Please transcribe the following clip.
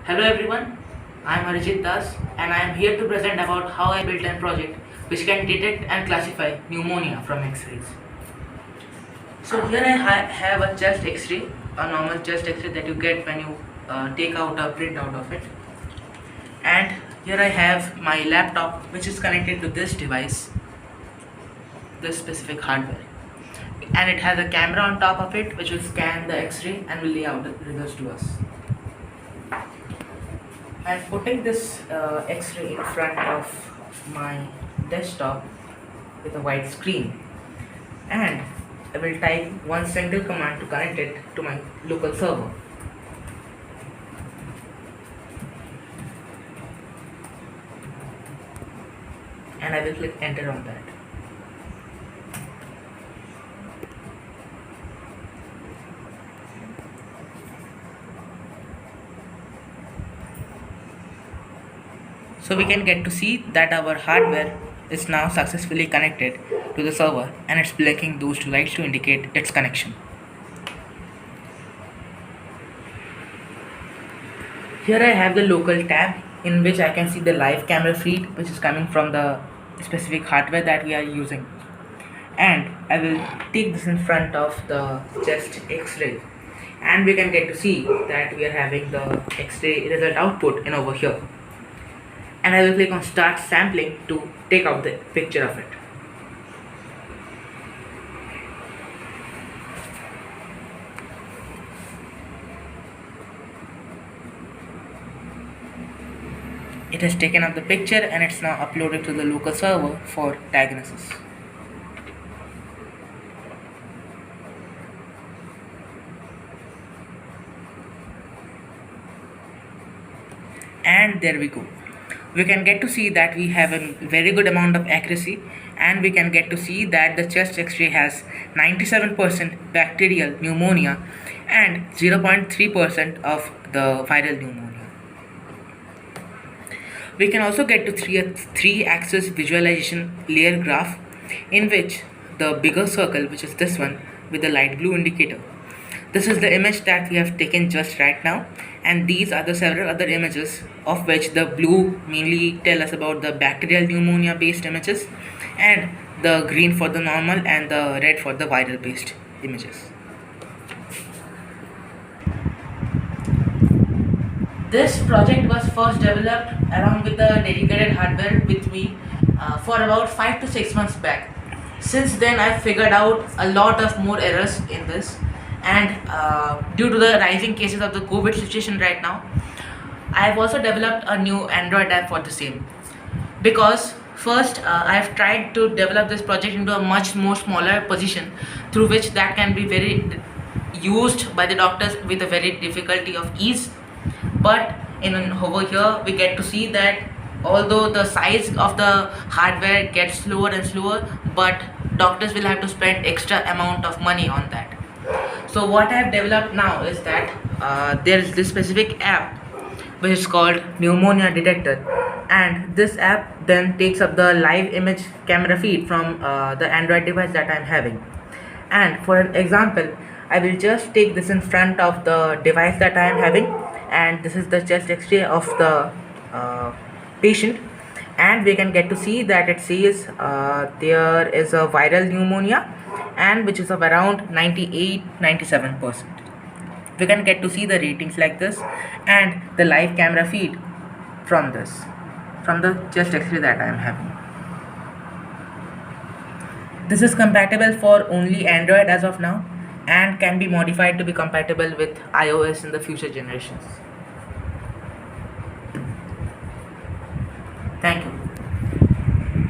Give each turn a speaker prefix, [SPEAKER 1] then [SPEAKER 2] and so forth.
[SPEAKER 1] Hello everyone, I am Arijit Das and I am here to present about how I built a project which can detect and classify pneumonia from X-rays. So here I have a chest X-ray, a normal chest X-ray that you get when you take out a printout of it. And here I have my laptop which is connected to this device, this specific hardware. And it has a camera on top of it which will scan the X-ray and will lay out the results to us. I'm putting this X-ray in front of my desktop with a white screen, and I will type one single command to connect it to my local server. And I will click enter on that. So we can get to see that our hardware is now successfully connected to the server and it's blinking those two lights to indicate its connection. Here I have the local tab in which I can see the live camera feed which is coming from the specific hardware that we are using. And I will take this in front of the chest X-ray and we can get to see that we are having the X-ray result output in over here. And I will click on start sampling to take out the picture of it. It has taken up the picture and it's now uploaded to the local server for diagnosis. And there we go. We can get to see that we have a very good amount of accuracy, and we can get to see that the chest X-ray has 97% bacterial pneumonia and 0.3% of the viral pneumonia. We can also get to three-axis visualization layer graph in which the bigger circle, which is this one with the light blue indicator, this is the image that we have taken just right now, and these are the several other images of which the blue mainly tell us about the bacterial pneumonia based images, and the green for the normal and the red for the viral based images. This project was first developed along with the dedicated hardware with me for about 5 to 6 months back. Since then I've figured out a lot of more errors in this, and due to the rising cases of the COVID situation right now, I have also developed a new Android app for the same. Because first I have tried to develop this project into a much more smaller position through which that can be very used by the doctors with a very difficulty of ease. But over here we get to see that although the size of the hardware gets slower and slower, but doctors will have to spend extra amount of money on that. So what I have developed now is that there is this specific app which is called Pneumonia Detector, and this app then takes up the live image camera feed from the Android device that I am having. And for an example, I will just take this in front of the device that I am having, and this is the chest X-ray of the patient, and we can get to see that it says there is a viral pneumonia and which is of around 98-97%. We can get to see the ratings like this and the live camera feed from the chest X-ray that I am having. This is compatible for only Android as of now and can be modified to be compatible with iOS in the future generations. Thank you.